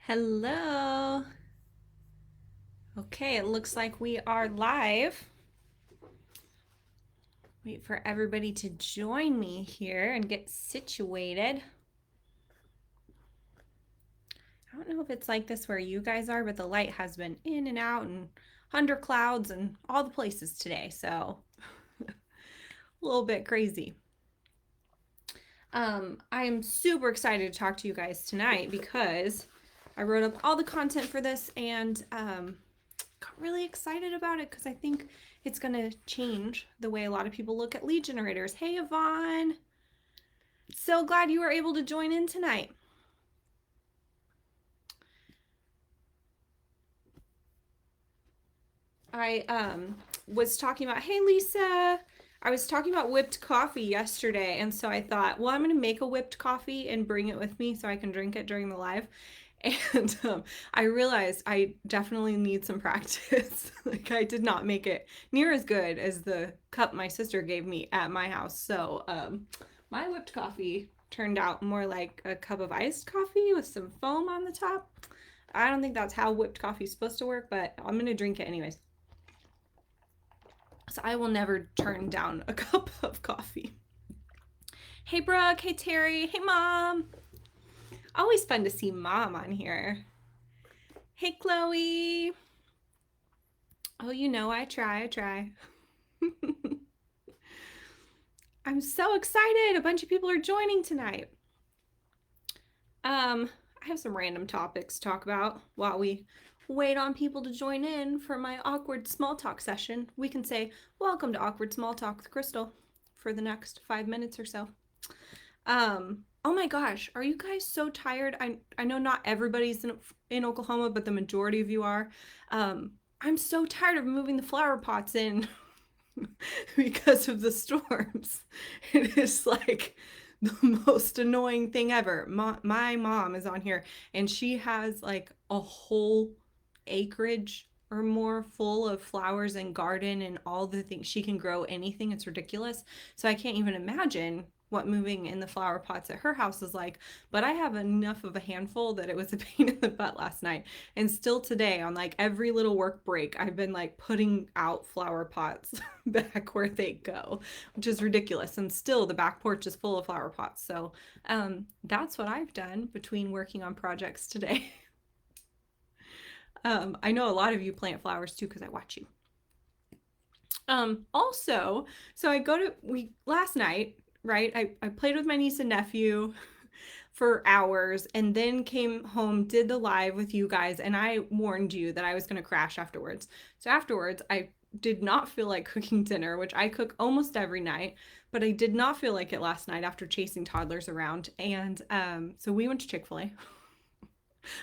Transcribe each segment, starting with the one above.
Hello. Okay, it looks like we are live. Wait for everybody to join me here and get situated. I don't know if it's like this where you guys are, but the light has been in and out and under clouds and all the places today, so a little bit crazy. I'm super excited to talk to you guys tonight because I wrote up all the content for this and got really excited about it because I think it's going to change the way a lot of people look at lead generators. Hey, Yvonne. So glad you were able to join in tonight. I was talking about, hey, Lisa. I was talking about whipped coffee yesterday, and so I thought, well, I'm going to make a whipped coffee and bring it with me so I can drink it during the live. And I realized I definitely need some practice. Like, I did not make it near as good as the cup my sister gave me at my house. So, my whipped coffee turned out more like a cup of iced coffee with some foam on the top. I don't think that's how whipped coffee is supposed to work, but I'm going to drink it anyways. So, I will never turn down a cup of coffee. Hey, Brooke. Hey, Terry. Hey, Mom. Always fun to see Mom on here. Hey, Chloe. Oh, you know, I try. I'm so excited. A bunch of people are joining tonight. I have some random topics to talk about while we wait on people to join in for my awkward small talk session. We can say, welcome to Awkward Small Talk with Crystal for the next 5 minutes or so. Oh my gosh, are you guys so tired? I know not everybody's in Oklahoma, but the majority of you are. I'm so tired of moving the flower pots in because of the storms. It is like the most annoying thing ever. My mom is on here and she has like a whole acreage or more full of flowers and garden and all the things she can grow anything. It's ridiculous. So I can't even imagine what moving in the flower pots at her house is like. But I have enough of a handful that it was a pain in the butt last night. And still today, on like every little work break, I've been like putting out flower pots back where they go, which is ridiculous. And still, the back porch is full of flower pots. So that's what I've done between working on projects today. I know a lot of you plant flowers too because I watch you. Also, so we last night, right? I played with my niece and nephew for hours and then came home, did the live with you guys, and I warned you that I was going to crash afterwards. So afterwards, I did not feel like cooking dinner, which I cook almost every night, but I did not feel like it last night after chasing toddlers around. And so we went to Chick-fil-A.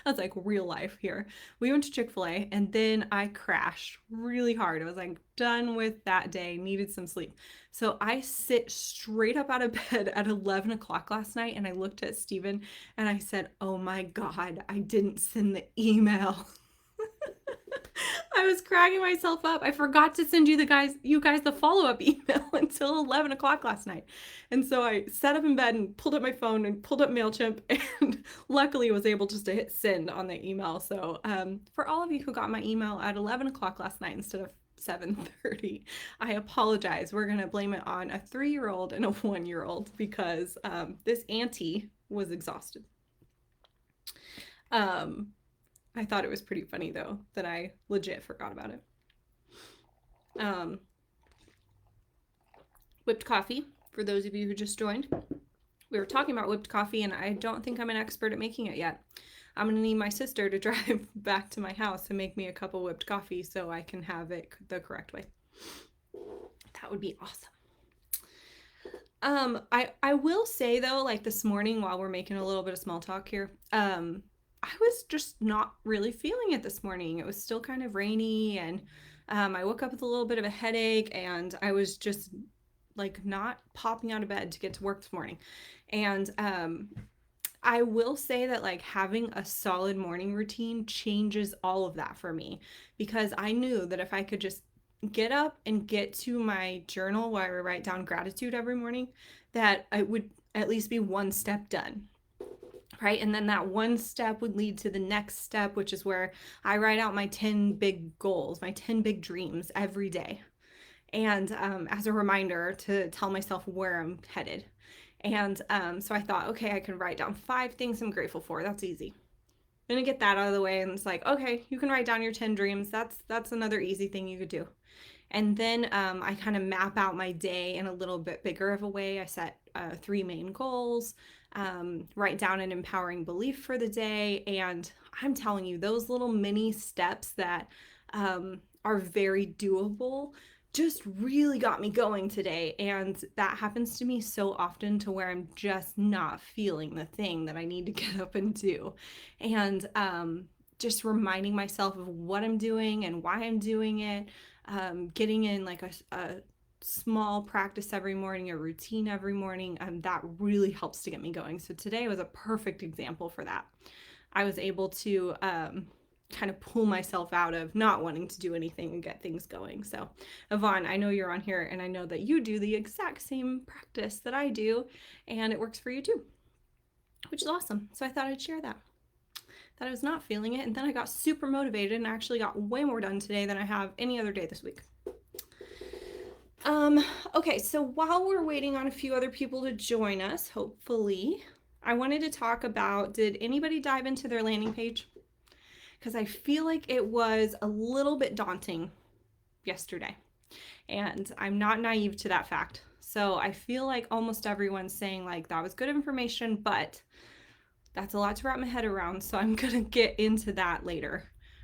That's like real life here. We went to Chick-fil-A and then I crashed really hard. I was like done with that day, needed some sleep. So I sit straight up out of bed at 11 o'clock last night and I looked at Steven and I said, oh my God, I didn't send the email. I was cracking myself up. I forgot to send you guys the follow-up email until 11 o'clock last night. And so I sat up in bed and pulled up my phone and pulled up MailChimp and luckily was able just to hit send on the email. So for all of you who got my email at 11 o'clock last night instead of 7:30, I apologize. We're going to blame it on a 3-year-old and a 1-year-old because this auntie was exhausted. Um, I thought it was pretty funny though that I legit forgot about it. Um, Whipped coffee, for those of you who just joined. We were talking about whipped coffee, and I don't think I'm an expert at making it yet. I'm going to need my sister to drive back to my house and make me a cup of whipped coffee so I can have it the correct way. That would be awesome. I will say though, like this morning while we're making a little bit of small talk here, I was just not really feeling it this morning. It was still kind of rainy and I woke up with a little bit of a headache and I was just like not popping out of bed to get to work this morning. And I will say that like having a solid morning routine changes all of that for me because I knew that if I could just get up and get to my journal where I write down gratitude every morning, that I would at least be one step done. right? And then that one step would lead to the next step, which is where I write out my 10 big goals, my 10 big dreams every day. And as a reminder to tell myself where I'm headed. And so I thought, okay, I can write down 5 things I'm grateful for. That's easy. I'm gonna get that out of the way. And it's like, okay, you can write down your 10 dreams. That's another easy thing you could do. And then I kind of map out my day in a little bit bigger of a way. I set 3 main goals, write down an empowering belief for the day. And I'm telling you, those little mini steps that are very doable just really got me going today. And that happens to me so often to where I'm just not feeling the thing that I need to get up and do. And just reminding myself of what I'm doing and why I'm doing it, getting in like a small practice every morning, a routine every morning, that really helps to get me going. So today was a perfect example for that. I was able to kind of pull myself out of not wanting to do anything and get things going. So, Yvonne, I know you're on here and I know that you do the exact same practice that I do, and it works for you too, which is awesome. So I thought I'd share that. That I was not feeling it, and then I got super motivated and actually got way more done today than I have any other day this week. Okay, so while we're waiting on a few other people to join us, hopefully, I wanted to talk about, did anybody dive into their landing page? Because I feel like it was a little bit daunting yesterday, and I'm not naive to that fact. So I feel like almost everyone's saying like that was good information, but that's a lot to wrap my head around. So I'm gonna get into that later.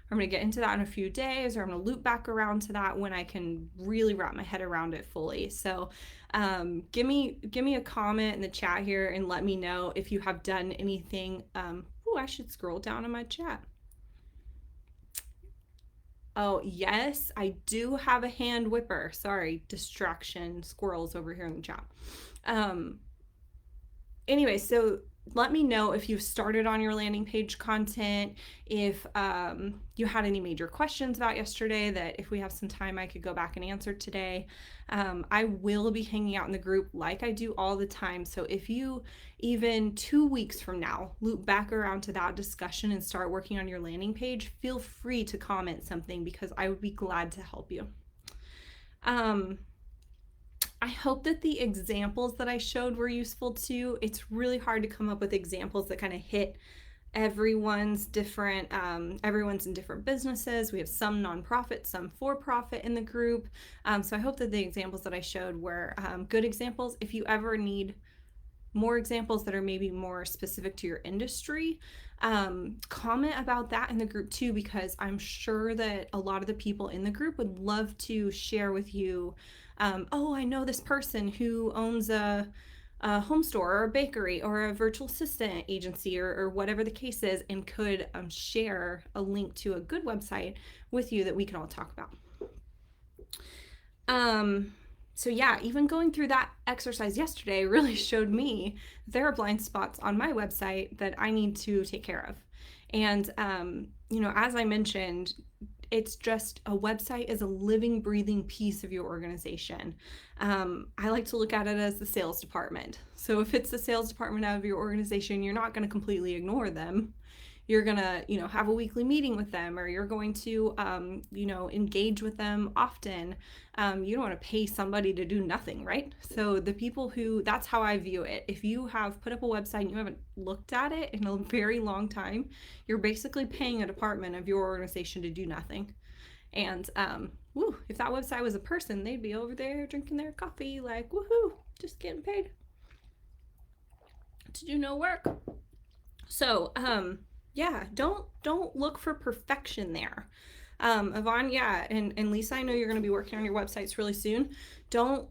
I'm gonna get into that in a few days, or I'm gonna loop back around to that when I can really wrap my head around it fully. So give me a comment in the chat here and let me know if you have done anything. Oh, I should scroll down in my chat. Oh, yes, I do have a hand whipper. Sorry, distraction, squirrels over here in the chat. Anyway, so let me know if you've started on your landing page content, if you had any major questions about yesterday that if we have some time I could go back and answer today. I will be hanging out in the group like I do all the time. So if you even 2 weeks from now loop back around to that discussion and start working on your landing page, feel free to comment something because I would be glad to help you. I hope that the examples that I showed were useful too. It's really hard to come up with examples that kind of hit everyone's different, everyone's in different businesses. We have some nonprofit, some for-profit in the group. So I hope that the examples that I showed were good examples. If you ever need more examples that are maybe more specific to your industry, comment about that in the group too, because I'm sure that a lot of the people in the group would love to share with you, oh, I know this person who owns a home store or a bakery or a virtual assistant agency or whatever the case is, and could share a link to a good website with you that we can all talk about. So yeah, even going through that exercise yesterday really showed me there are blind spots on my website that I need to take care of. And, as I mentioned, it's just a website is a living, breathing piece of your organization. I like to look at it as the sales department. So if it's the sales department of your organization, you're not going to completely ignore them. You're going to, have a weekly meeting with them, or you're going to, engage with them often. You don't want to pay somebody to do nothing, right? So the people that's how I view it. If you have put up a website and you haven't looked at it in a very long time, you're basically paying a department of your organization to do nothing. And if that website was a person, they'd be over there drinking their coffee like, woohoo, just getting paid to do no work. So, yeah, don't look for perfection there. Yvonne, yeah, and Lisa, I know you're going to be working on your websites really soon. Don't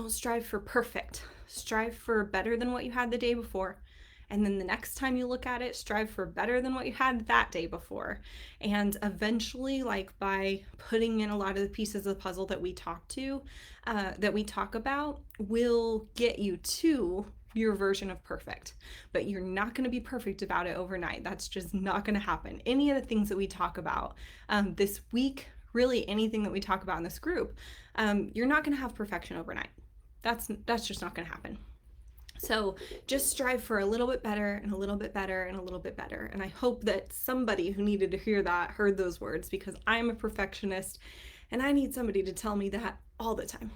strive for perfect. Strive for better than what you had the day before. And then the next time you look at it, strive for better than what you had that day before. And eventually, like by putting in a lot of the pieces of the puzzle that we talk about, will get you to your version of perfect. But you're not going to be perfect about it overnight. That's just not going to happen. Any of the things that we talk about this week, really anything that we talk about in this group, you're not going to have perfection overnight. That's just not going to happen. So just strive for a little bit better and a little bit better and a little bit better. And I hope that somebody who needed to hear that heard those words, because I'm a perfectionist and I need somebody to tell me that all the time.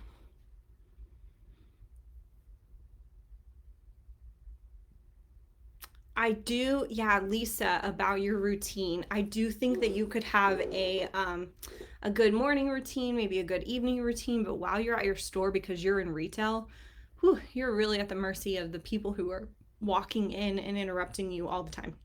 I do, yeah, Lisa, about your routine. I do think that you could have a good morning routine, maybe a good evening routine, but while you're at your store, because you're in retail, whew, you're really at the mercy of the people who are walking in and interrupting you all the time.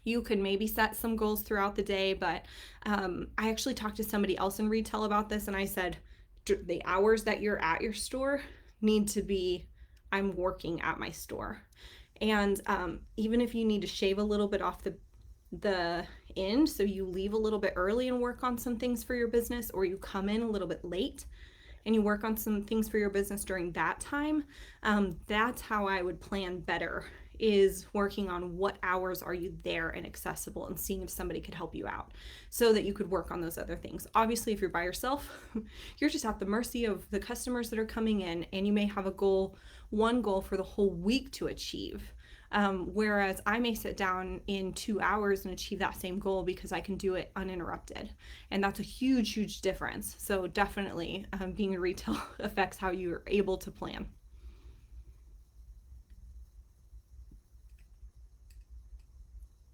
You could maybe set some goals throughout the day, but I actually talked to somebody else in retail about this, and I said the hours that you're at your store need to be, I'm working at my store. And even if you need to shave a little bit off the end, so you leave a little bit early and work on some things for your business, or you come in a little bit late and you work on some things for your business during that time, that's how I would plan better, is working on what hours are you there and accessible, and seeing if somebody could help you out so that you could work on those other things. Obviously, if you're by yourself, you're just at the mercy of the customers that are coming in, and you may have a goal, one goal for the whole week to achieve. Whereas I may sit down in 2 hours and achieve that same goal because I can do it uninterrupted. And that's a huge, huge difference. So definitely being in retail affects how you're able to plan.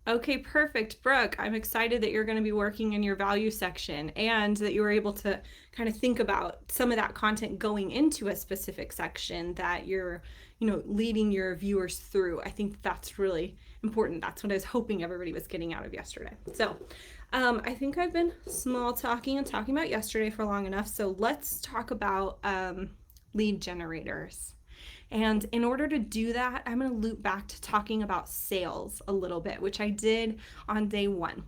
Okay, perfect. Brooke, I'm excited that you're going to be working in your value section and that you were able to kind of think about some of that content going into a specific section that you're, leading your viewers through. I think that's really important. That's what I was hoping everybody was getting out of yesterday. So, I think I've been small talking and talking about yesterday for long enough. So let's talk about lead generators. And in order to do that, I'm going to loop back to talking about sales a little bit, which I did on day one.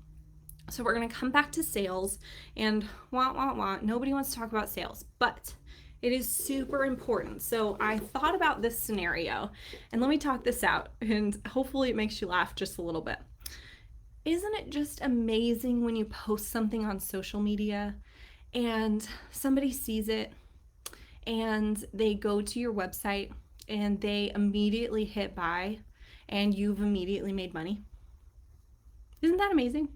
So we're going to come back to sales, and nobody wants to talk about sales, but it is super important. So I thought about this scenario, and let me talk this out, and hopefully it makes you laugh just a little bit. Isn't it just amazing when you post something on social media and somebody sees it and they go to your website and they immediately hit buy and you've immediately made money? Isn't that amazing?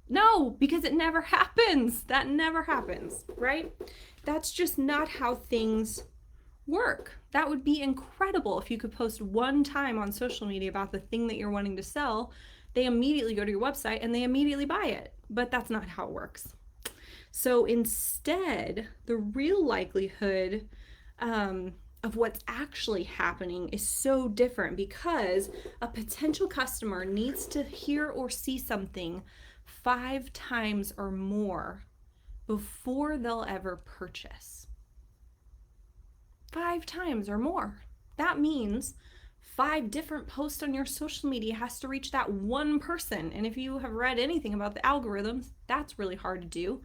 No, because it never happens. That never happens, right? That's just not how things work. That would be incredible if you could post one time on social media about the thing that you're wanting to sell. They immediately go to your website and they immediately buy it. But that's not how it works. So instead, the real likelihood of what's actually happening is so different, because a potential customer needs to hear or see something 5 times or more before they'll ever purchase. 5 times or more. That means 5 different posts on your social media has to reach that one person. And if you have read anything about the algorithms, that's really hard to do.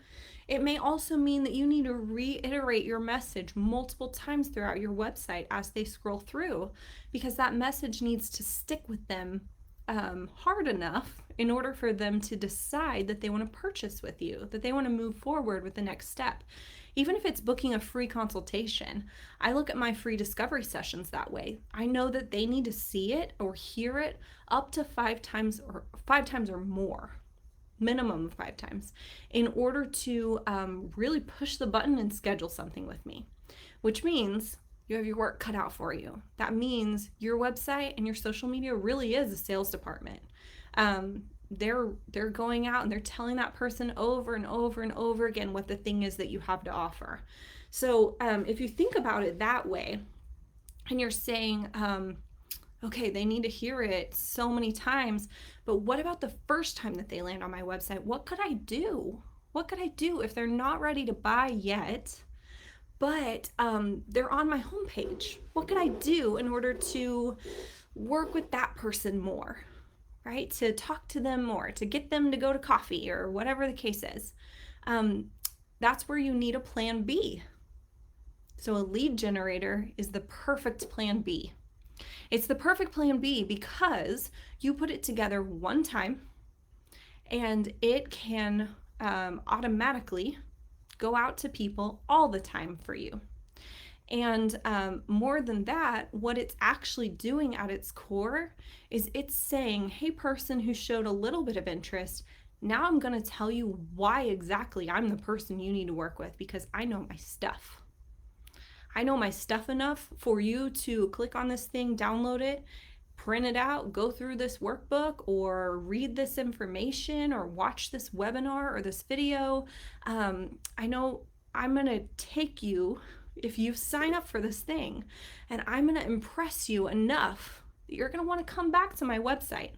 It may also mean that you need to reiterate your message multiple times throughout your website as they scroll through, because that message needs to stick with them hard enough in order for them to decide that they want to purchase with you, that they want to move forward with the next step. Even if it's booking a free consultation, I look at my free discovery sessions that way. I know that they need to see it or hear it up to 5 times or more, minimum of 5 times, in order to really push the button and schedule something with me, which means you have your work cut out for you. That means your website and your social media really is a sales department. They're going out and they're telling that person over and over and over again what the thing is that you have to offer. So if you think about it that way, and you're saying, okay, they need to hear it so many times, but what about the first time that they land on my website? What could I do? What could I do if they're not ready to buy yet, but they're on my homepage? What could I do in order to work with that person more, right? To talk to them more, to get them to go to coffee or whatever the case is. That's where you need a plan B. So a lead generator is the perfect plan B. It's the perfect plan B because you put it together one time and it can automatically go out to people all the time for you. And more than that, what it's actually doing at its core is it's saying, hey, person who showed a little bit of interest, now I'm going to tell you why exactly I'm the person you need to work with, because I know my stuff. I know my stuff enough for you to click on this thing, download it, print it out, go through this workbook, or read this information, or watch this webinar or this video. I know I'm going to take you, if you sign up for this thing, and I'm going to impress you enough that you're going to want to come back to my website.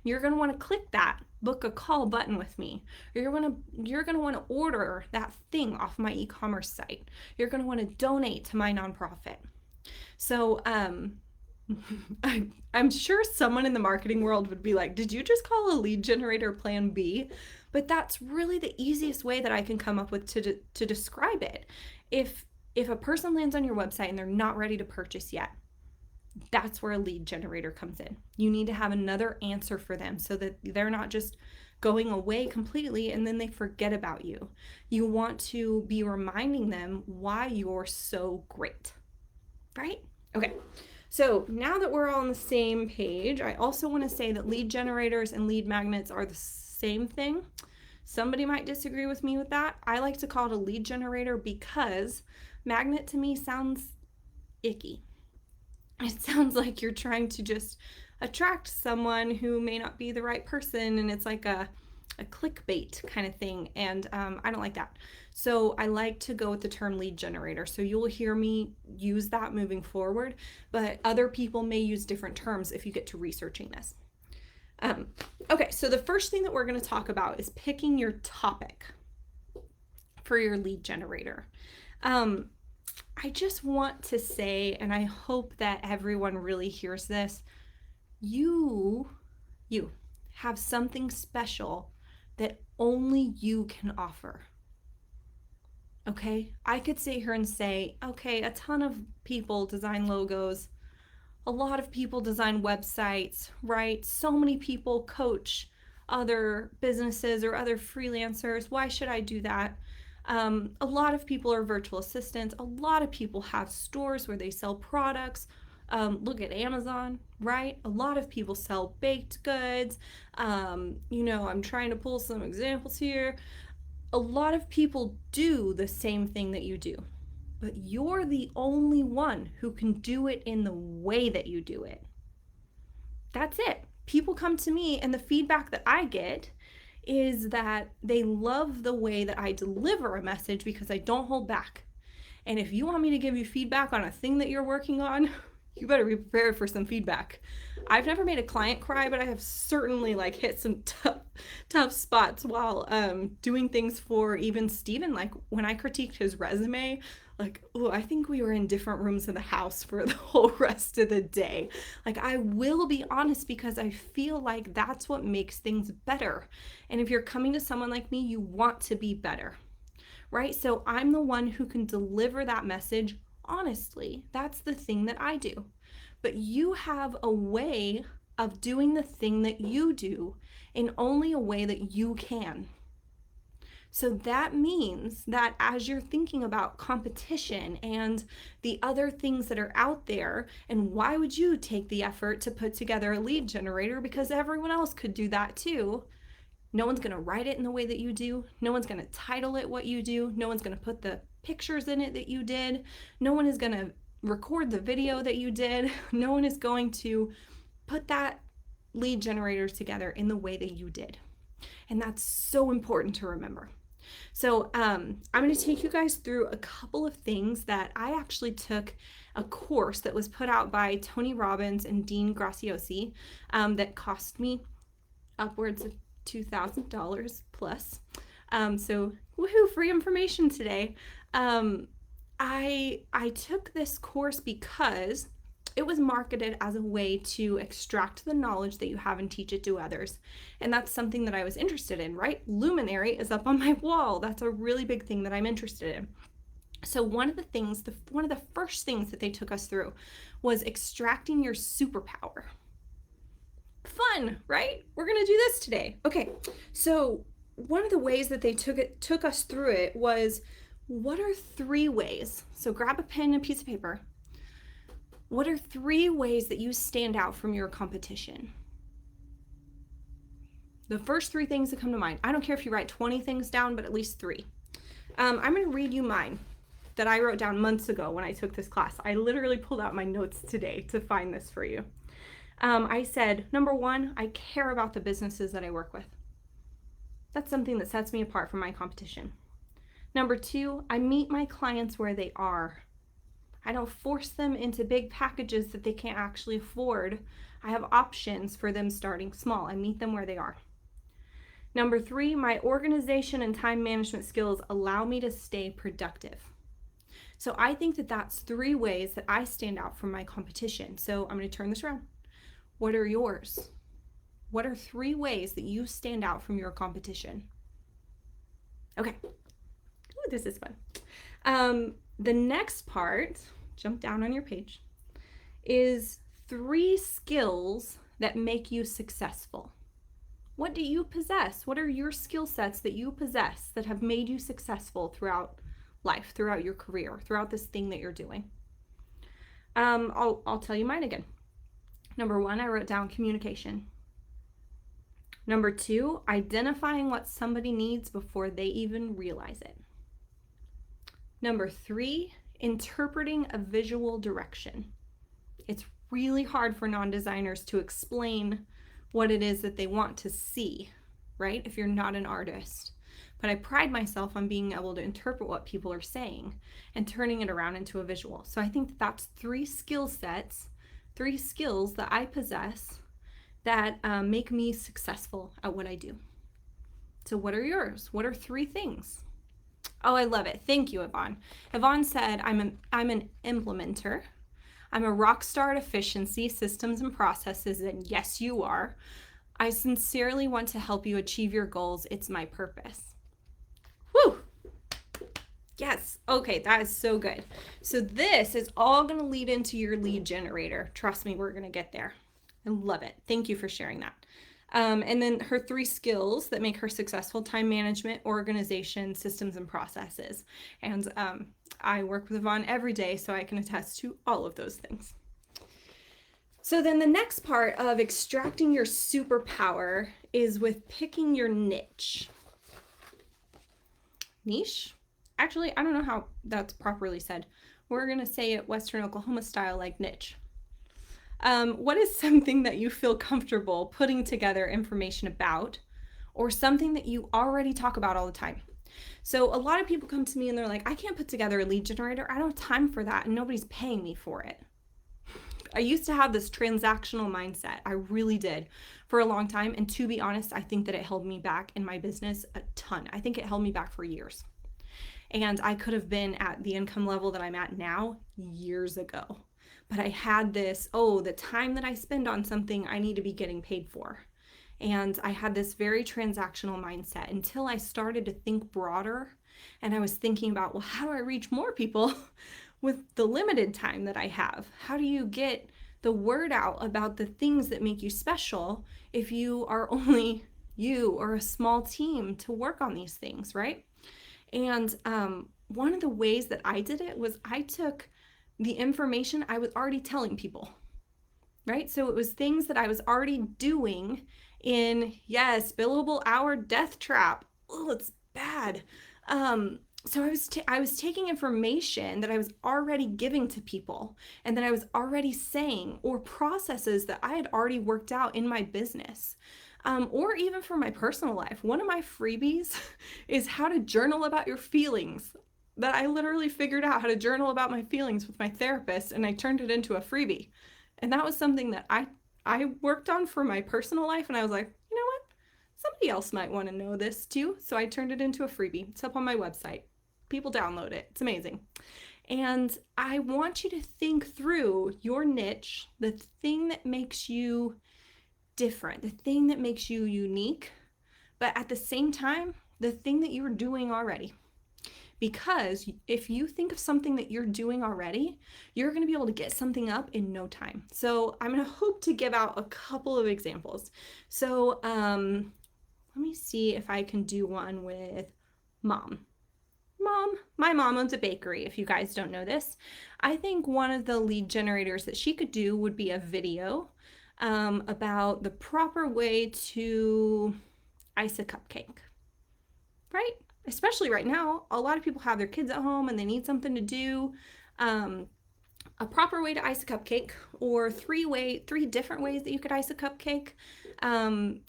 You're going to want to click that book a call button with me. Or you're going to want to order that thing off my e-commerce site. You're going to want to donate to my nonprofit. So I'm sure someone in the marketing world would be like, did you just call a lead generator plan B? But that's really the easiest way that I can come up with to describe it. If a person lands on your website and they're not ready to purchase yet, that's where a lead generator comes in. You need to have another answer for them so that they're not just going away completely and then they forget about you. You want to be reminding them why you're so great, right? Okay, so now that we're all on the same page, I also want to say that lead generators and lead magnets are the same thing. Somebody might disagree with me with that. I like to call it a lead generator because magnet to me sounds icky. It sounds like you're trying to just attract someone who may not be the right person, and it's like a clickbait kind of thing, and I don't like that. So I like to go with the term lead generator. So you'll hear me use that moving forward, but other people may use different terms if you get to researching this. Okay, so the first thing that we're going to talk about is picking your topic for your lead generator. I just want to say, and I hope that everyone really hears this, you have something special that only you can offer. Okay? I could sit here and say, okay, a ton of people design logos. A lot of people design websites, right? So many people coach other businesses or other freelancers. Why should I do that? A lot of people are virtual assistants. A lot of people have stores where they sell products. Look at Amazon, right? A lot of people sell baked goods. I'm trying to pull some examples here. A lot of people do the same thing that you do, but you're the only one who can do it in the way that you do it. That's it. People come to me, and the feedback that I get is that they love the way that I deliver a message because I don't hold back. And if you want me to give you feedback on a thing that you're working on, you better be prepared for some feedback. I've never made a client cry, but I have certainly hit some tough spots while doing things for even Steven. Like when I critiqued his resume, I think we were in different rooms of the house for the whole rest of the day. I will be honest because I feel like that's what makes things better. And if you're coming to someone like me, you want to be better, right? So I'm the one who can deliver that message honestly. That's the thing that I do. But you have a way of doing the thing that you do in only a way that you can. So that means that as you're thinking about competition and the other things that are out there, and why would you take the effort to put together a lead generator? Because everyone else could do that too. No one's going to write it in the way that you do. No one's going to title it what you do. No one's going to put the pictures in it that you did. No one is going to record the video that you did. No one is going to put that lead generators together in the way that you did. And that's so important to remember. So I'm going to take you guys through a couple of things that I actually took a course that was put out by Tony Robbins and Dean Graziosi that cost me upwards of $2,000 plus. So woohoo, free information today. I took this course because it was marketed as a way to extract the knowledge that you have and teach it to others. And that's something that I was interested in, right? Luminary is up on my wall. That's a really big thing that I'm interested in. So one of the first things that they took us through was extracting your superpower. Fun, right? We're going to do this today. Okay. So one of the ways that they took us through it was, what are 3 ways? So grab a pen and a piece of paper. What are 3 ways that you stand out from your competition? The first 3 things that come to mind. I don't care if you write 20 things down, but at least 3. I'm going to read you mine that I wrote down months ago when I took this class. I literally pulled out my notes today to find this for you. I said, number 1, I care about the businesses that I work with. That's something that sets me apart from my competition. Number 2, I meet my clients where they are. I don't force them into big packages that they can't actually afford. I have options for them starting small. I meet them where they are. Number 3, my organization and time management skills allow me to stay productive. So I think that that's 3 ways that I stand out from my competition. So I'm going to turn this around. What are yours? What are 3 ways that you stand out from your competition? Okay. Ooh, this is fun. The next part, jump down on your page, is 3 skills that make you successful. What do you possess? What are your skill sets that you possess that have made you successful throughout life, throughout your career, throughout this thing that you're doing? I'll tell you mine again. Number 1, I wrote down communication. Number 2, identifying what somebody needs before they even realize it. Number 3, interpreting a visual direction. It's really hard for non-designers to explain what it is that they want to see, right? If you're not an artist. But I pride myself on being able to interpret what people are saying and turning it around into a visual. So I think that that's 3 skill sets, 3 skills that I possess that make me successful at what I do. So what are yours? What are 3 things? Oh, I love it. Thank you, Yvonne. Yvonne said, I'm an implementer. I'm a rock star at efficiency, systems, and processes, and yes, you are. I sincerely want to help you achieve your goals. It's my purpose. Woo! Yes. Okay, that is so good. So this is all going to lead into your lead generator. Trust me, we're going to get there. I love it. Thank you for sharing that. And then her 3 skills that make her successful: time management, organization, systems, and processes. And I work with Yvonne every day, so I can attest to all of those things. So then the next part of extracting your superpower is with picking your niche. Niche? Actually, I don't know how that's properly said. We're going to say it Western Oklahoma style, like niche. What is something that you feel comfortable putting together information about, or something that you already talk about all the time? So a lot of people come to me and they're like, I can't put together a lead generator. I don't have time for that, and nobody's paying me for it. I used to have this transactional mindset. I really did for a long time. And to be honest, I think that it held me back in my business a ton. I think it held me back for years. And I could have been at the income level that I'm at now years ago. But I had this, the time that I spend on something, I need to be getting paid for. And I had this very transactional mindset until I started to think broader. And I was thinking about, well, how do I reach more people with the limited time that I have? How do you get the word out about the things that make you special if you are only you or a small team to work on these things, right? And one of the ways that I did it was I took the information I was already telling people, right? So it was things that I was already doing in, yes, billable hour death trap. Oh, it's bad. So I was taking information that I was already giving to people and that I was already saying, or processes that I had already worked out in my business, or even for my personal life. One of my freebies is how to journal about your feelings. That I literally figured out how to journal about my feelings with my therapist, and I turned it into a freebie. And that was something that I worked on for my personal life, and I was like, you know what? Somebody else might want to know this too. So I turned it into a freebie. It's up on my website. People download it. It's amazing. And I want you to think through your niche, the thing that makes you different, the thing that makes you unique, but at the same time, the thing that you're doing already. Because if you think of something that you're doing already, you're going to be able to get something up in no time. So I'm going to hope to give out a couple of examples. So let me see if I can do one with mom. Mom, my mom owns a bakery, if you guys don't know this. I think one of the lead generators that she could do would be a video about the proper way to ice a cupcake, right? Especially right now, a lot of people have their kids at home and they need something to do. A proper way to ice a cupcake, or three different ways that you could ice a cupcake.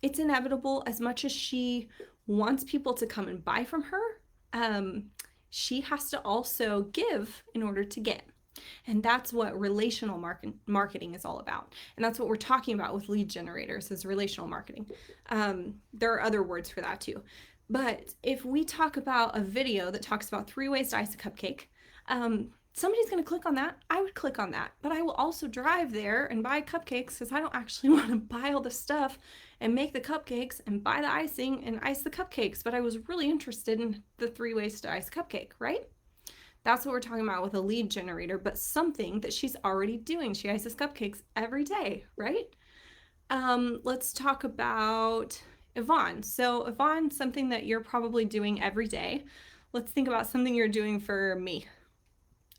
It's inevitable. As much as she wants people to come and buy from her, she has to also give in order to get. And that's what relational marketing is all about. And that's what we're talking about with lead generators, is relational marketing. There are other words for that too. But if we talk about a video that talks about 3 ways to ice a cupcake, somebody's going to click on that. I would click on that. But I will also drive there and buy cupcakes, because I don't actually want to buy all the stuff and make the cupcakes and buy the icing and ice the cupcakes. But I was really interested in the 3 ways to ice a cupcake, right? That's what we're talking about with a lead generator, but something that she's already doing. She ices cupcakes every day, right? Let's talk about Yvonne. So Yvonne, something that you're probably doing every day. Let's think about something you're doing for me.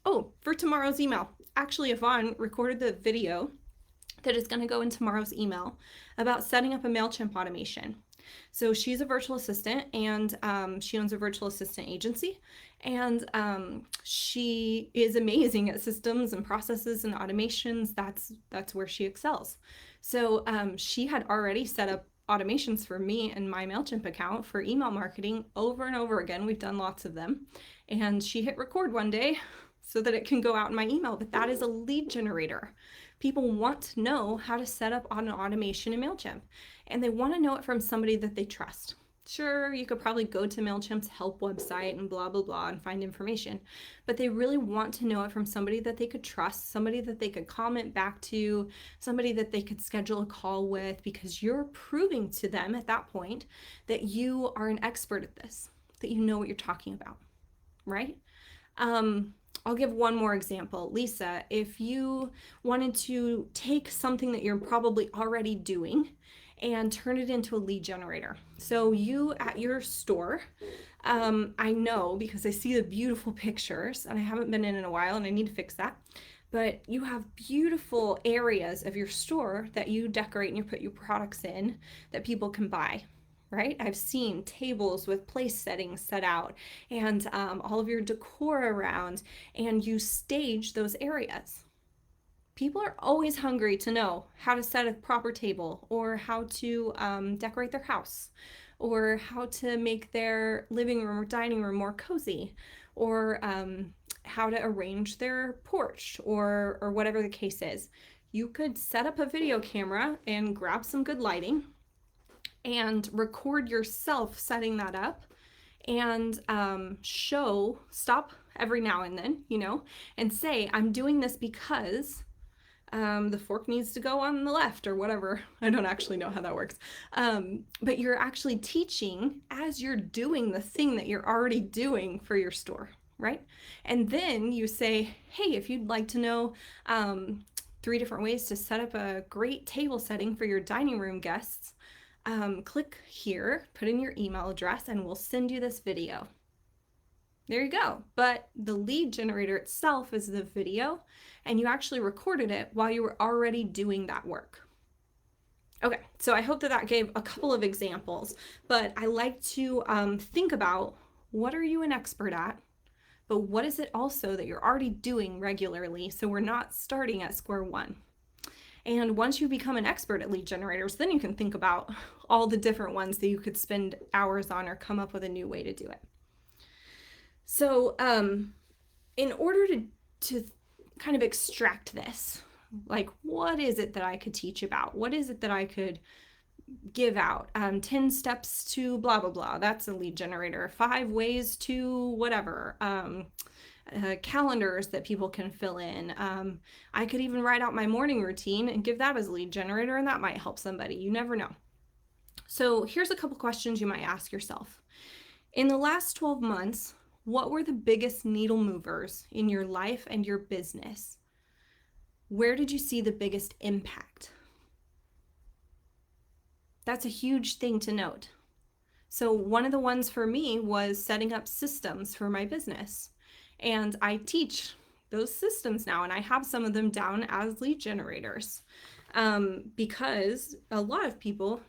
Oh, for tomorrow's email. Actually, Yvonne recorded the video that is going to go in tomorrow's email about setting up a MailChimp automation. So she's a virtual assistant, and she owns a virtual assistant agency, and she is amazing at systems and processes and automations. That's where she excels. So she had already set up automations for me and my MailChimp account for email marketing over and over again. We've done lots of them, and she hit record one day so that it can go out in my email. But that is a lead generator. People want to know how to set up an automation in MailChimp, and they want to know it from somebody that they trust. Sure, you could probably go to MailChimp's help website and blah, blah, blah and find information, but they really want to know it from somebody that they could trust, somebody that they could comment back to, somebody that they could schedule a call with, because you're proving to them at that point that you are an expert at this, that you know what you're talking about, right? I'll give one more example. Lisa, if you wanted to take something that you're probably already doing and turn it into a lead generator. So you at your store, I know because I see the beautiful pictures, and I haven't been in a while and I need to fix that, but you have beautiful areas of your store that you decorate and you put your products in that people can buy. Right? I've seen tables with place settings set out, and all of your decor around, and you stage those areas. People are always hungry to know how to set a proper table, or how to decorate their house, or how to make their living room or dining room more cozy, or how to arrange their porch, or whatever the case is. You could set up a video camera and grab some good lighting and record yourself setting that up, and stop every now and then, and say, I'm doing this because the fork needs to go on the left or whatever. I don't actually know how that works. But you're actually teaching as you're doing the thing that you're already doing for your store, right? And then you say, hey, if you'd like to know 3 different ways to set up a great table setting for your dining room guests, click here, put in your email address, and we'll send you this video. There you go. But the lead generator itself is the video, and you actually recorded it while you were already doing that work. Okay, so I hope that gave a couple of examples, but I like to think about, what are you an expert at? But what is it also that you're already doing regularly, so we're not starting at square one? And once you become an expert at lead generators, then you can think about all the different ones that you could spend hours on, or come up with a new way to do it. So in order to kind of extract this, like, what is it that I could teach about? What is it that I could give out? 10 steps to blah, blah, blah. That's a lead generator. 5 ways to whatever. Calendars that people can fill in. I could even write out my morning routine and give that as a lead generator, and that might help somebody. You never know. So here's a couple questions you might ask yourself. In the last 12 months, what were the biggest needle movers in your life and your business? Where did you see the biggest impact? That's a huge thing to note. So one of the ones for me was setting up systems for my business. And I teach those systems now, and I have some of them down as lead generators. Because a lot of people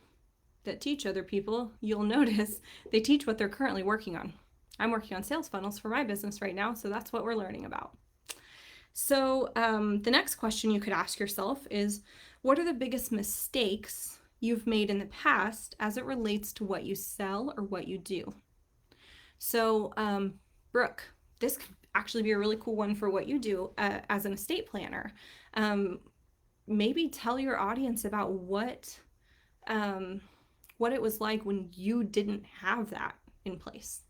that teach other people, you'll notice they teach what they're currently working on. I'm working on sales funnels for my business right now, so that's what we're learning about. So the next question you could ask yourself is, what are the biggest mistakes you've made in the past as it relates to what you sell or what you do? So Brooke, this could actually be a really cool one for what you do as an estate planner. Maybe tell your audience about what it was like when you didn't have that in place.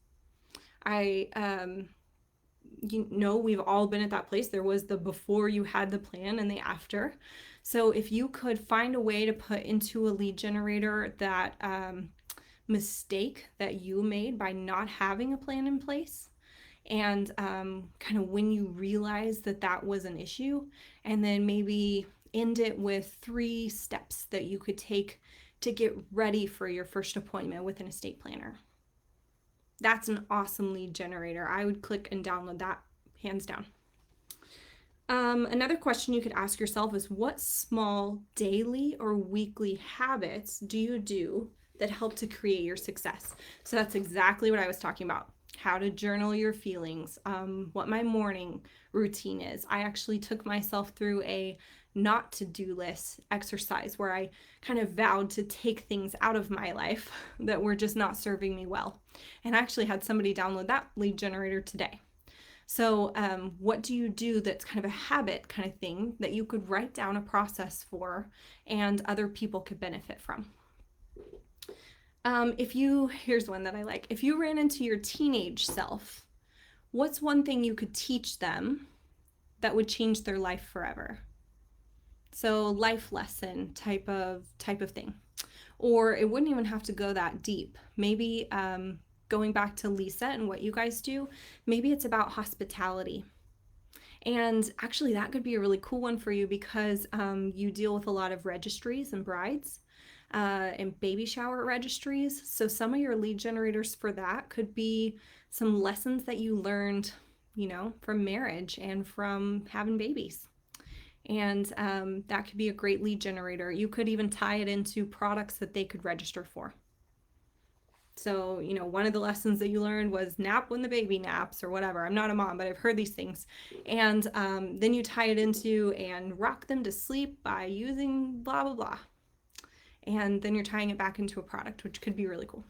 We've all been at that place. There was the before you had the plan and the after. So if you could find a way to put into a lead generator that mistake that you made by not having a plan in place, and kind of when you realize that that was an issue, and then maybe end it with 3 steps that you could take to get ready for your first appointment with an estate planner. That's an awesome lead generator. I would click and download that, hands down. Another question you could ask yourself is, what small daily or weekly habits do you do that help to create your success? So that's exactly what I was talking about. How to journal your feelings, what my morning routine is. I actually took myself through a not to do list exercise where I kind of vowed to take things out of my life that were just not serving me well. And I actually had somebody download that lead generator today. So what do you do that's kind of a habit kind of thing that you could write down a process for and other people could benefit from? Here's one that I like. If you ran into your teenage self, what's one thing you could teach them that would change their life forever? So life lesson type of thing. Or it wouldn't even have to go that deep. Maybe going back to Lisa and what you guys do, maybe it's about hospitality. And actually that could be a really cool one for you because you deal with a lot of registries and brides and baby shower registries. So some of your lead generators for that could be some lessons that you learned, from marriage and from having babies. And that could be a great lead generator. You could even tie it into products that they could register for. So, one of the lessons that you learned was nap when the baby naps or whatever. I'm not a mom, but I've heard these things. And then you tie it into and rock them to sleep by using blah, blah, blah. And then you're tying it back into a product, which could be really cool.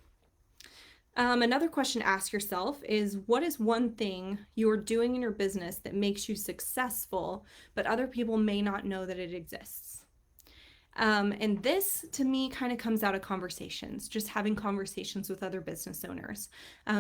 Another question to ask yourself is, what is one thing you're doing in your business that makes you successful, but other people may not know that it exists? And this, to me, kind of comes out of conversations, just having conversations with other business owners.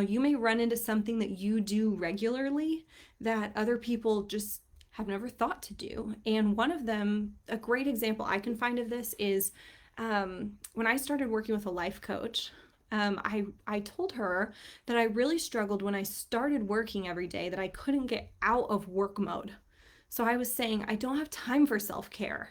You may run into something that you do regularly that other people just have never thought to do. And one of them, a great example I can find of this is when I started working with a life coach. I told her that I really struggled when I started working every day, that I couldn't get out of work mode. So I was saying, I don't have time for self-care.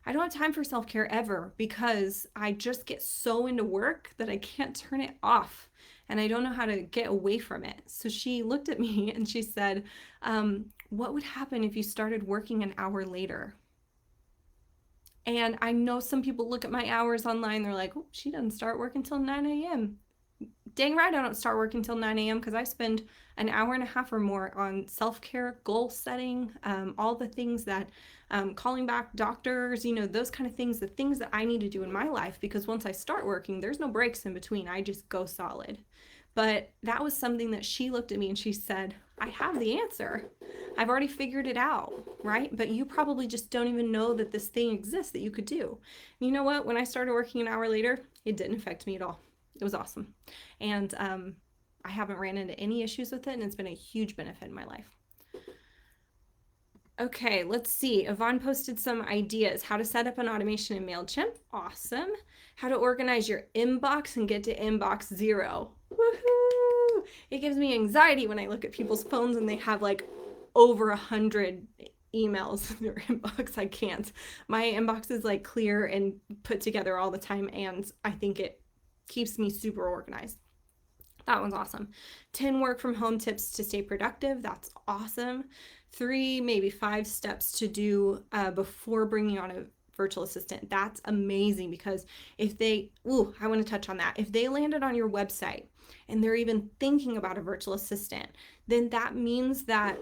I don't have time for self-care ever because I just get so into work that I can't turn it off and I don't know how to get away from it. So she looked at me and she said, what would happen if you started working an hour later? And I know some people look at my hours online, they're like, oh, she doesn't start working until 9 a.m. Dang right, I don't start working until 9 a.m. because I spend an hour and a half or more on self-care, goal setting, all the things that, calling back doctors, those kind of things, the things that I need to do in my life, because once I start working, there's no breaks in between. I just go solid. But that was something that she looked at me and she said, I have the answer. I've already figured it out, right? But you probably just don't even know that this thing exists that you could do. And you know what? When I started working an hour later, it didn't affect me at all. It was awesome. And I haven't ran into any issues with it, and it's been a huge benefit in my life. Okay, let's see. Yvonne posted some ideas. How to set up an automation in MailChimp. Awesome. How to organize your inbox and get to inbox 0. Woohoo! It gives me anxiety when I look at people's phones and they have like over 100 emails in their inbox. I can't. My inbox is like clear and put together all the time, and I think it keeps me super organized. That one's awesome. 10 work from home tips to stay productive. That's awesome. 3, maybe 5 steps to do before bringing on a virtual assistant. That's amazing, because if they, I want to touch on that. If they landed on your website and they're even thinking about a virtual assistant, then that means that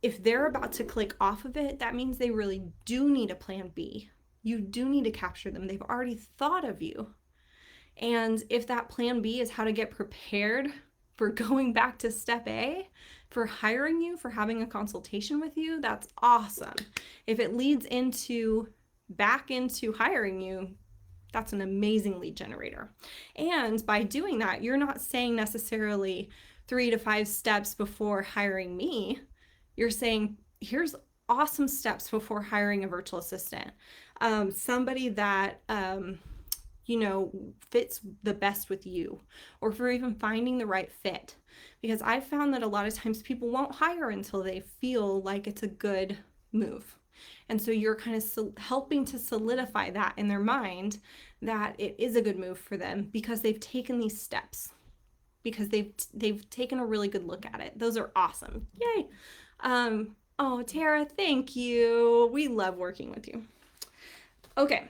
if they're about to click off of it, that means they really do need a plan B. You do need to capture them. They've already thought of you. And if that plan B is how to get prepared for going back to step A, for hiring you, for having a consultation with you, that's awesome. If it leads into back into hiring you, that's an amazing lead generator. And by doing that, you're not saying necessarily 3 to 5 steps before hiring me. You're saying, here's awesome steps before hiring a virtual assistant. Somebody that, fits the best with you, or for even finding the right fit. Because I've found that a lot of times people won't hire until they feel like it's a good move. And so you're kind of helping to solidify that in their mind, that it is a good move for them because they've taken these steps, because they've taken a really good look at it. Those are awesome. Yay. Oh, Tara, thank you. We love working with you. Okay.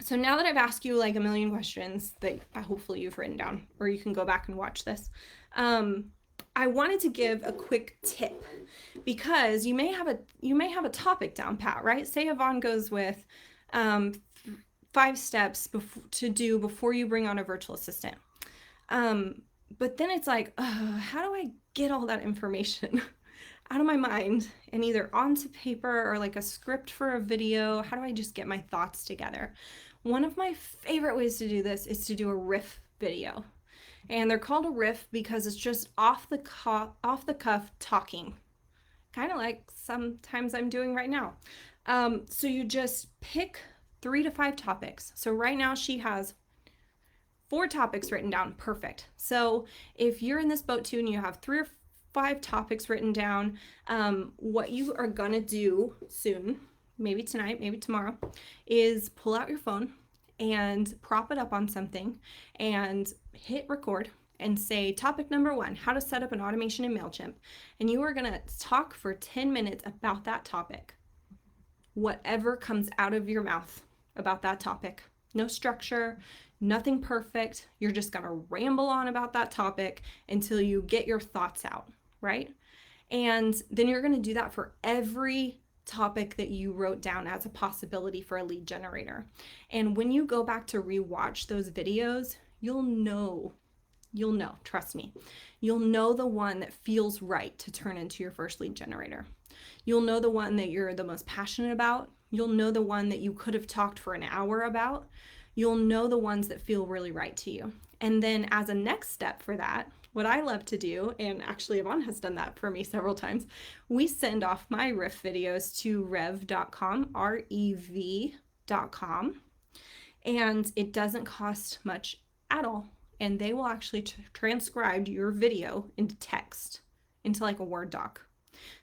So now that I've asked you like a million questions that hopefully you've written down, or you can go back and watch this, I wanted to give a quick tip, because you may have a topic down pat, right? Say Yvonne goes with 5 steps to do before you bring on a virtual assistant. But then it's like, how do I get all that information out of my mind and either onto paper or like a script for a video? How do I just get my thoughts together? One of my favorite ways to do this is to do a riff video. And they're called a riff because it's just off the cuff talking, kind of like sometimes I'm doing right now. So you just pick 3 to 5 topics. So right now she has 4 topics written down. Perfect. So if you're in this boat too and you have 3 or 5 topics written down, what you are gonna do soon, maybe tonight, maybe tomorrow, is pull out your phone and prop it up on something and hit record and say topic number 1, how to set up an automation in MailChimp. And you are going to talk for 10 minutes about that topic. Whatever comes out of your mouth about that topic. No structure, nothing perfect. You're just going to ramble on about that topic until you get your thoughts out, right? And then you're going to do that for every topic that you wrote down as a possibility for a lead generator. And when you go back to rewatch those videos, you'll know, trust me, you'll know the one that feels right to turn into your first lead generator. You'll know the one that you're the most passionate about. You'll know the one that you could have talked for an hour about. You'll know the ones that feel really right to you. And then as a next step for that, what I love to do, and actually Yvonne has done that for me several times, we send off my riff videos to rev.com, rev.com, and it doesn't cost much at all. And they will actually transcribe your video into text, into like a Word doc.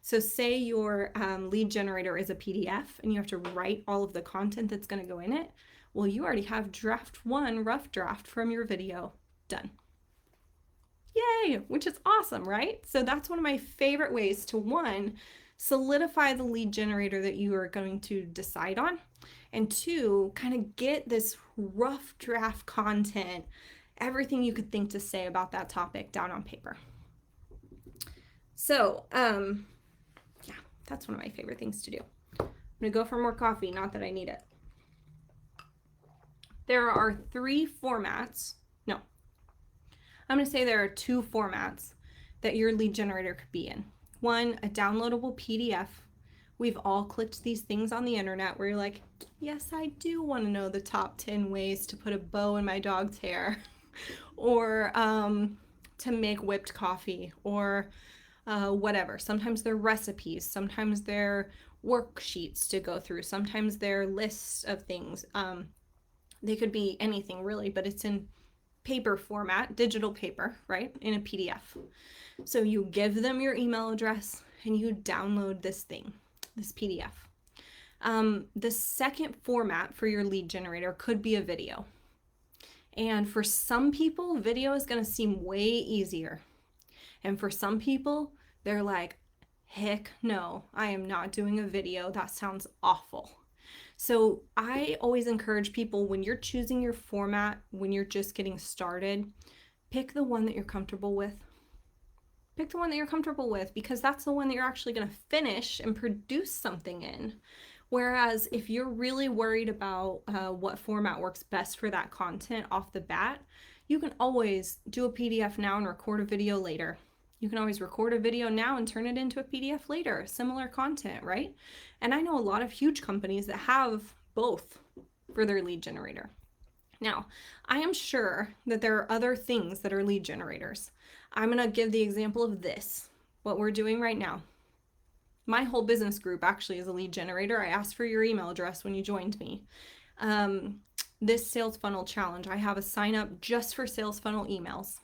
So say your lead generator is a PDF and you have to write all of the content that's going to go in it. Well, you already have draft 1, rough draft from your video done. Yay, which is awesome, right? So that's one of my favorite ways to, 1, solidify the lead generator that you are going to decide on, and 2, kind of get this rough draft content, everything you could think to say about that topic down on paper. So, yeah, that's one of my favorite things to do. I'm gonna go for more coffee, not that I need it. There are 3 formats. No, I'm going to say there are 2 formats that your lead generator could be in. 1, a downloadable PDF. We've all clicked these things on the internet where you're like, yes, I do want to know the top 10 ways to put a bow in my dog's hair, or to make whipped coffee, or whatever. Sometimes they're recipes, sometimes they're worksheets to go through, sometimes they're lists of things. They could be anything really, but it's in paper format, digital paper, right? In a PDF. So you give them your email address and you download this thing, this PDF. The second format for your lead generator could be a video. And for some people, video is going to seem way easier. And for some people, they're like, heck no, I am not doing a video. That sounds awful. So I always encourage people, when you're choosing your format, when you're just getting started, pick the one that you're comfortable with. Pick the one that you're comfortable with, because that's the one that you're actually going to finish and produce something in. Whereas if you're really worried about what format works best for that content off the bat, you can always do a PDF now and record a video later. You can always record a video now and turn it into a PDF later, similar content, right? And I know a lot of huge companies that have both for their lead generator. Now, I am sure that there are other things that are lead generators. I'm going to give the example of this, what we're doing right now. My whole business group actually is a lead generator. I asked for your email address when you joined me. This sales funnel challenge, I have a sign up just for sales funnel emails,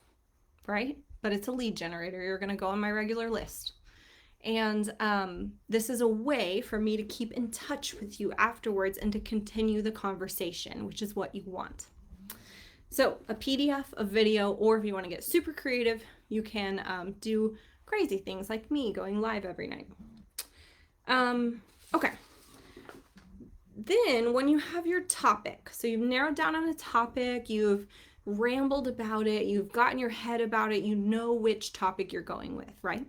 right? But it's a lead generator. You're going to go on my regular list. And this is a way for me to keep in touch with you afterwards and to continue the conversation, which is what you want. So a PDF, a video, or if you want to get super creative, you can do crazy things like me going live every night. Okay. Then when you have your topic, so you've narrowed down on a topic, you've rambled about it, you've gotten your head about it, you know which topic you're going with, right?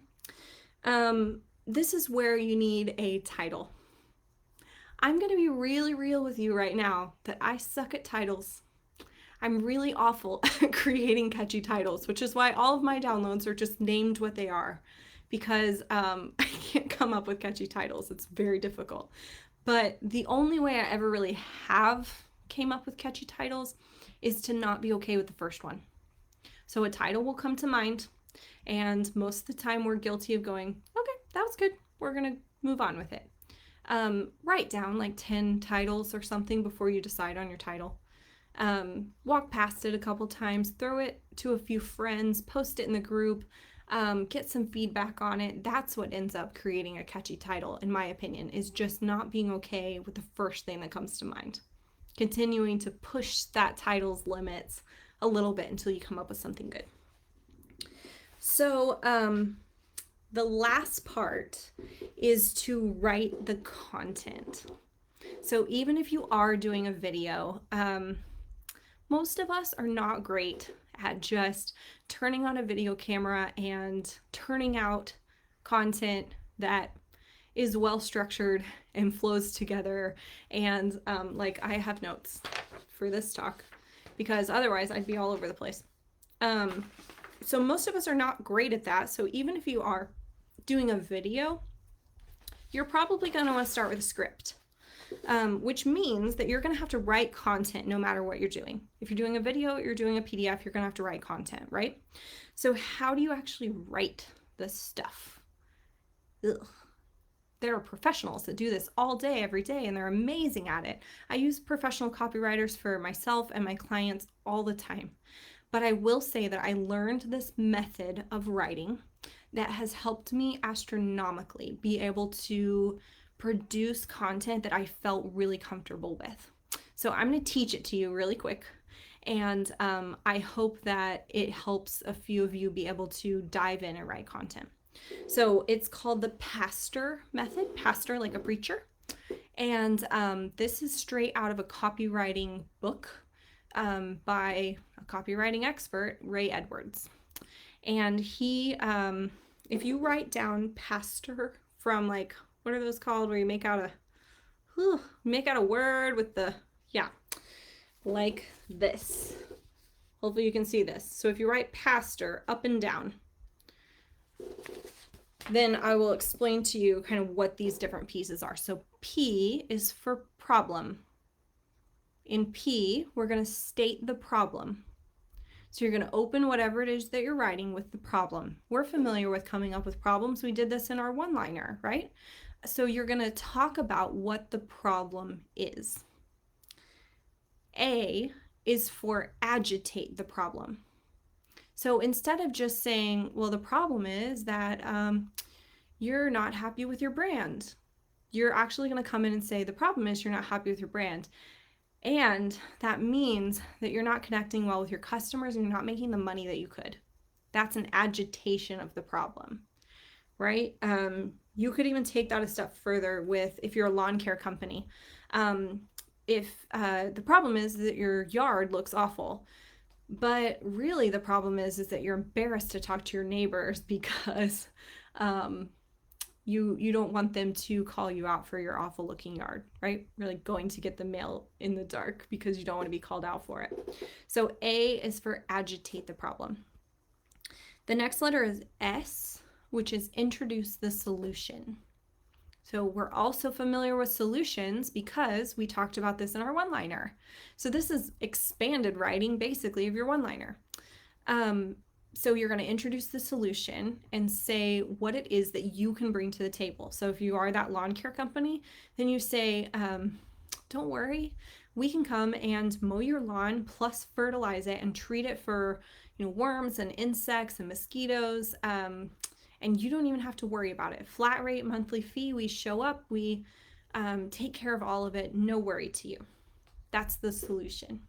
This is where you need a title. I'm going to be really real with you right now that I suck at titles. I'm really awful at creating catchy titles, which is why all of my downloads are just named what they are, because I can't come up with catchy titles. It's very difficult. But the only way I ever really have came up with catchy titles is to not be okay with the first one. So a title will come to mind, and most of the time we're guilty of going, okay, that was good. We're going to move on with it. Write down like 10 titles or something before you decide on your title. Walk past it a couple times, throw it to a few friends, post it in the group, get some feedback on it. That's what ends up creating a catchy title, in my opinion, is just not being okay with the first thing that comes to mind. Continuing to push that title's limits a little bit until you come up with something good. So the last part is to write the content. So even if you are doing a video, most of us are not great at just turning on a video camera and turning out content that is well structured and flows together. And like I have notes for this talk, because otherwise I'd be all over the place. So most of us are not great at that. So even if you are doing a video, you're probably going to want to start with a script, which means that you're going to have to write content no matter what you're doing. If you're doing a video, you're doing a PDF, you're going to have to write content, right? So how do you actually write this stuff? Ugh. There are professionals that do this all day, every day, and they're amazing at it. I use professional copywriters for myself and my clients all the time. But I will say that I learned this method of writing that has helped me astronomically be able to produce content that I felt really comfortable with. So I'm going to teach it to you really quick. And I hope that it helps a few of you be able to dive in and write content. So it's called the pastor method, pastor like a preacher. And this is straight out of a copywriting book by a copywriting expert, Ray Edwards. And he, if you write down pastor from like, what are those called, where you make out a word with the, yeah, like this. Hopefully you can see this. So if you write pastor up and down, then I will explain to you kind of what these different pieces are. So P is for problem. In P, we're going to state the problem. So you're going to open whatever it is that you're writing with the problem. We're familiar with coming up with problems. We did this in our one-liner, right? So you're going to talk about what the problem is. A is for agitate the problem. So instead of just saying, well, the problem is that you're not happy with your brand, you're actually going to come in and say, the problem is you're not happy with your brand. And that means that you're not connecting well with your customers and you're not making the money that you could. That's an agitation of the problem, right? You could even take that a step further with if you're a lawn care company. If the problem is that your yard looks awful, but really the problem is that you're embarrassed to talk to your neighbors because um, you don't want them to call you out for your awful looking yard, right? Really going to get the mail in the dark because you don't want to be called out for it. So A is for agitate the problem. The next letter is S, which is introduce the solution. So we're also familiar with solutions because we talked about this in our one-liner. So this is expanded writing basically of your one-liner. So you're going to introduce the solution and say what it is that you can bring to the table. So if you are that lawn care company, then you say, don't worry, we can come and mow your lawn plus fertilize it and treat it for worms and insects and mosquitoes. And you don't even have to worry about it. Flat rate monthly fee, we show up, we take care of all of it, no worry to you. That's the solution.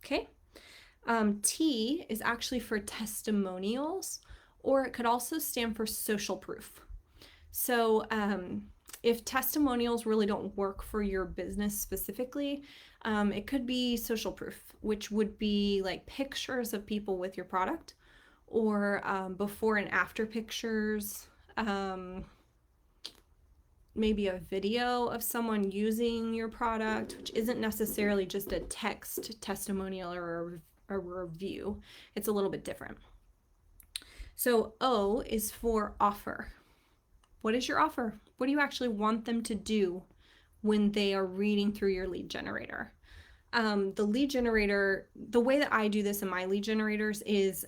Okay. T is actually for testimonials, or it could also stand for social proof. So if testimonials really don't work for your business specifically, it could be social proof, which would be like pictures of people with your product, or before and after pictures, maybe a video of someone using your product, which isn't necessarily just a text testimonial or a review. It's a little bit different. So O is for offer. What is your offer? What do you actually want them to do when they are reading through your lead generator? The lead generator, the way that I do this in my lead generators is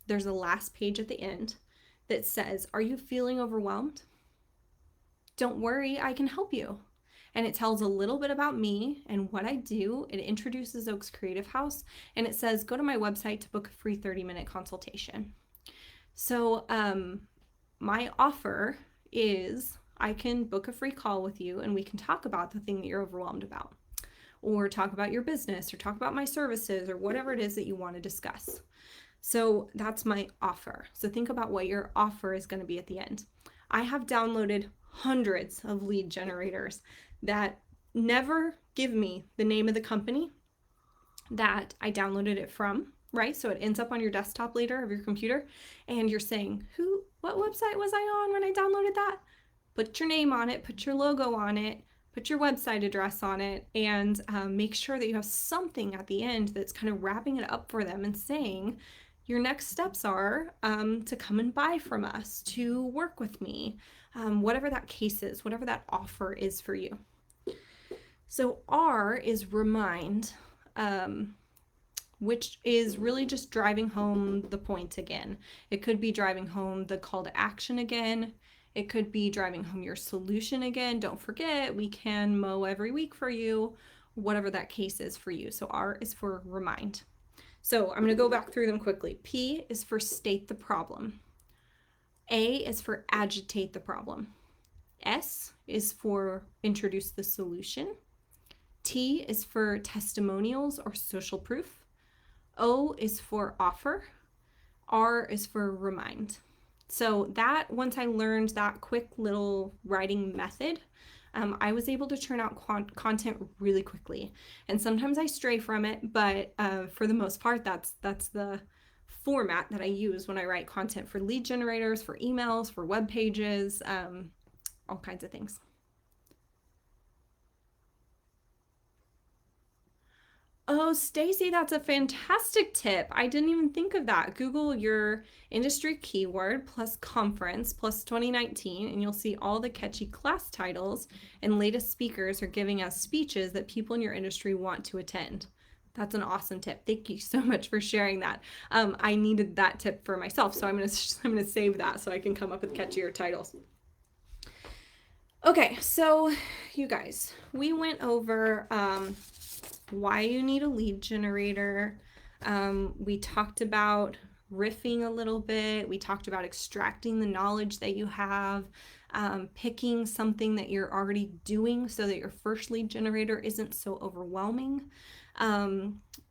there's a last page at the end that says, are you feeling overwhelmed? Don't worry, I can help you. And it tells a little bit about me and what I do. It introduces Oaks Creative House, and it says, go to my website to book a free 30-minute consultation. So my offer is I can book a free call with you and we can talk about the thing that you're overwhelmed about, or talk about your business, or talk about my services, or whatever it is that you want to discuss. So that's my offer. So think about what your offer is going to be at the end. I have downloaded hundreds of lead generators that never give me the name of the company that I downloaded it from, right? So it ends up on your desktop later of your computer, and you're saying, what website was I on when I downloaded that? Put your name on it, put your logo on it, put your website address on it, and make sure that you have something at the end that's kind of wrapping it up for them and saying, your next steps are to come and buy from us, to work with me, whatever that case is, whatever that offer is for you. So R is remind, which is really just driving home the point again. It could be driving home the call to action again. It could be driving home your solution again. Don't forget, we can mow every week for you, whatever that case is for you. So R is for remind. So I'm going to go back through them quickly. P is for state the problem. A is for agitate the problem. S is for introduce the solution. T is for testimonials or social proof. O is for offer. R is for remind. So that, once I learned that quick little writing method, I was able to churn out content really quickly. And sometimes I stray from it, but for the most part, that's the format that I use when I write content for lead generators, for emails, for web pages, all kinds of things. Oh, Stacy, that's a fantastic tip. I didn't even think of that. Google your industry keyword plus conference plus 2019, and you'll see all the catchy class titles and latest speakers are giving us speeches that people in your industry want to attend. That's an awesome tip. Thank you so much for sharing that. I needed that tip for myself, so I'm gonna save that so I can come up with catchier titles. Okay, so you guys, we went over why you need a lead generator. We talked about riffing a little bit. We talked about extracting the knowledge that you have. picking something that you're already doing so that your first lead generator isn't so overwhelming.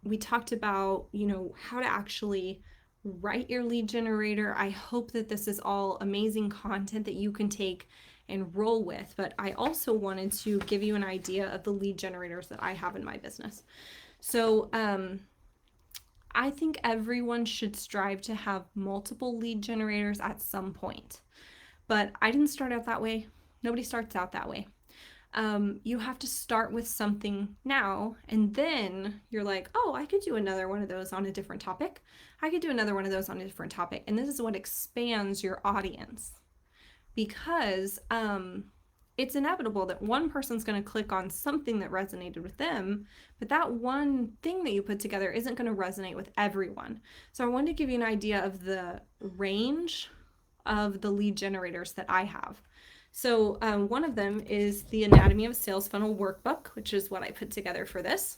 We talked about, how to actually write your lead generator. I hope that this is all amazing content that you can take and roll with, but I also wanted to give you an idea of the lead generators that I have in my business. So, I think everyone should strive to have multiple lead generators at some point, but I didn't start out that way. Nobody starts out that way. You have to start with something now, and then you're like, oh, I could do another one of those on a different topic. I could do another one of those on a different topic. And this is what expands your audience, because it's inevitable that one person's going to click on something that resonated with them, but that one thing that you put together isn't going to resonate with everyone. So I wanted to give you an idea of the range of the lead generators that I have. So one of them is the Anatomy of a Sales Funnel workbook, which is what I put together for this.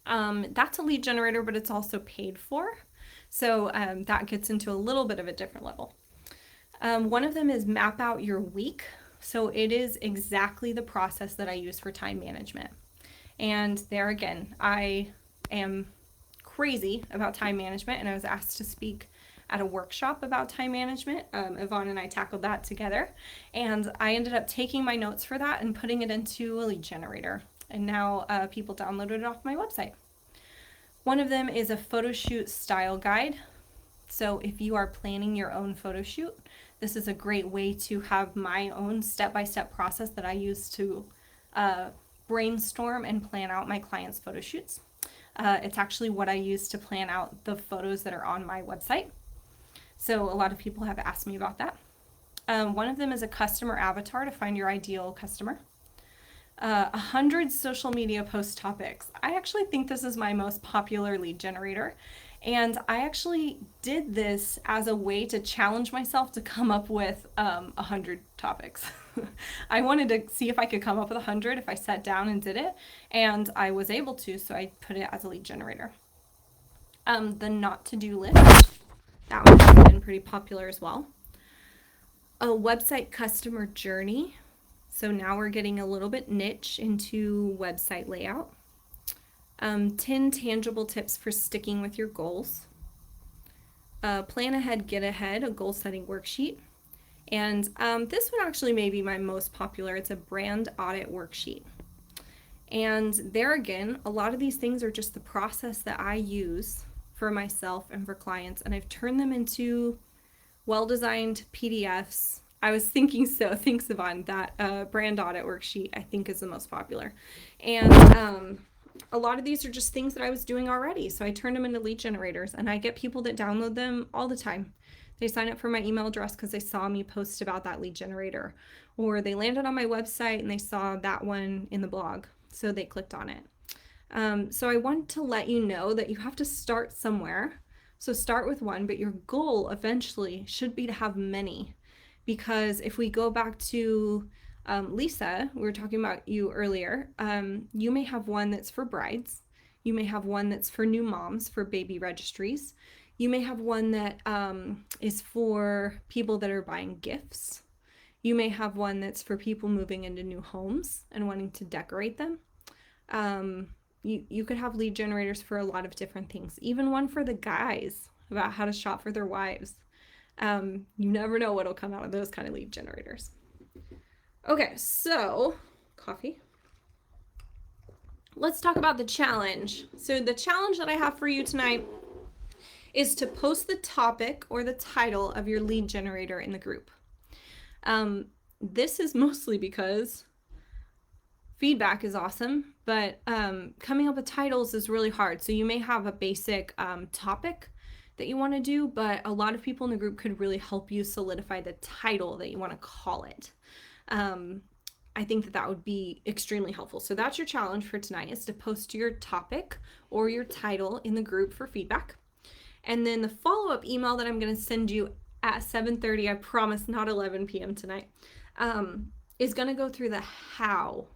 That's a lead generator, but it's also paid for. So that gets into a little bit of a different level. One of them is Map Out Your Week. So it is exactly the process that I use for time management. And there again, I am crazy about time management, and I was asked to speak at a workshop about time management. Yvonne and I tackled that together, and I ended up taking my notes for that and putting it into a lead generator. And now people downloaded it off my website. One of them is a photo shoot style guide. So if you are planning your own photo shoot, this is a great way to have my own step-by-step process that I use to brainstorm and plan out my clients' photo shoots. It's actually what I use to plan out the photos that are on my website. So a lot of people have asked me about that. One of them is a customer avatar to find your ideal customer. 100 social media post topics. I actually think this is my most popular lead generator. And I actually did this as a way to challenge myself to come up with 100 topics. I wanted to see if I could come up with 100 if I sat down and did it. And I was able to, so I put it as a lead generator. The not to do list. That one has been pretty popular as well. A website customer journey. So now we're getting a little bit niche into website layout. 10 tangible tips for sticking with your goals. Plan ahead, get ahead, a goal setting worksheet. And this one actually may be my most popular. It's a brand audit worksheet. And there again, a lot of these things are just the process that I use for myself and for clients, and I've turned them into well-designed PDFs. I was thinking, so thanks, Yvonne, that brand audit worksheet I think is the most popular. And a lot of these are just things that I was doing already, so I turned them into lead generators, and I get people that download them all the time. They sign up for my email address because they saw me post about that lead generator, or they landed on my website and they saw that one in the blog, so they clicked on it. So I want to let you know that you have to start somewhere. So start with one, but your goal eventually should be to have many. Because if we go back to Lisa, we were talking about you earlier, you may have one that's for brides. You may have one that's for new moms, for baby registries. You may have one that is for people that are buying gifts. You may have one that's for people moving into new homes and wanting to decorate them. You could have lead generators for a lot of different things. Even one for the guys about how to shop for their wives. You never know what'll come out of those kind of lead generators. Okay, so coffee. Let's talk about the challenge. So the challenge that I have for you tonight is to post the topic or the title of your lead generator in the group. This is mostly because feedback is awesome, but coming up with titles is really hard. So you may have a basic topic that you want to do, but a lot of people in the group could really help you solidify the title that you want to call it. I think that would be extremely helpful. So that's your challenge for tonight, is to post your topic or your title in the group for feedback. And then the follow-up email that I'm going to send you at 7:30, I promise not 11 p.m. tonight, is going to go through the how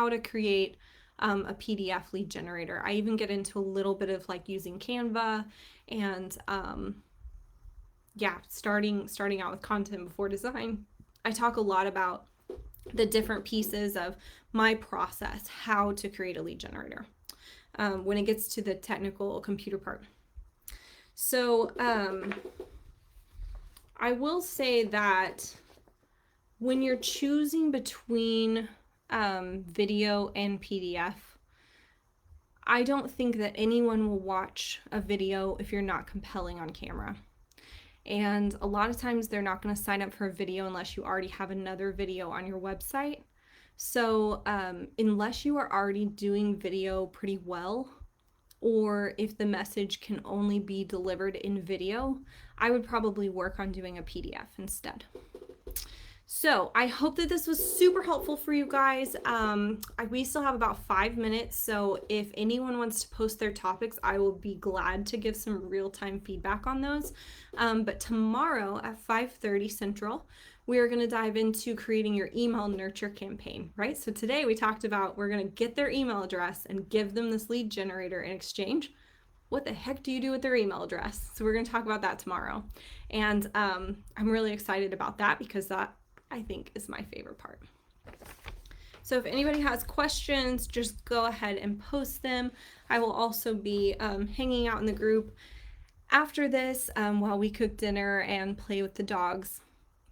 to create a PDF lead generator. I even get into a little bit of like using Canva and starting out with content before design. I talk a lot about the different pieces of my process, how to create a lead generator when it gets to the technical computer part. So I will say that when you're choosing between video and PDF, I don't think that anyone will watch a video if you're not compelling on camera. And a lot of times they're not going to sign up for a video unless you already have another video on your website. So unless you are already doing video pretty well, or if the message can only be delivered in video, I would probably work on doing a PDF instead. So I hope that this was super helpful for you guys. We still have about 5 minutes, so if anyone wants to post their topics, I will be glad to give some real-time feedback on those. But tomorrow at 5:30 Central, we are going to dive into creating your email nurture campaign, right? So today we talked about we're going to get their email address and give them this lead generator in exchange. What the heck do you do with their email address? So we're going to talk about that tomorrow. And I'm really excited about that because that, I think, is my favorite part. So if anybody has questions, just go ahead and post them. I will also be hanging out in the group after this while we cook dinner and play with the dogs,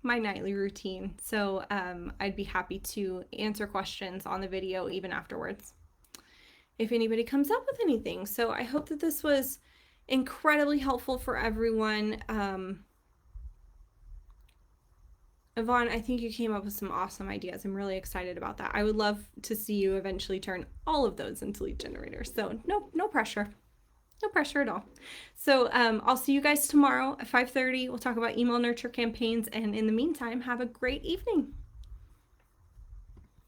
my nightly routine. So I'd be happy to answer questions on the video even afterwards if anybody comes up with anything. So I hope that this was incredibly helpful for everyone. Yvonne, I think you came up with some awesome ideas. I'm really excited about that. I would love to see you eventually turn all of those into lead generators. So no pressure. No pressure at all. So I'll see you guys tomorrow at 5:30. We'll talk about email nurture campaigns. And in the meantime, have a great evening.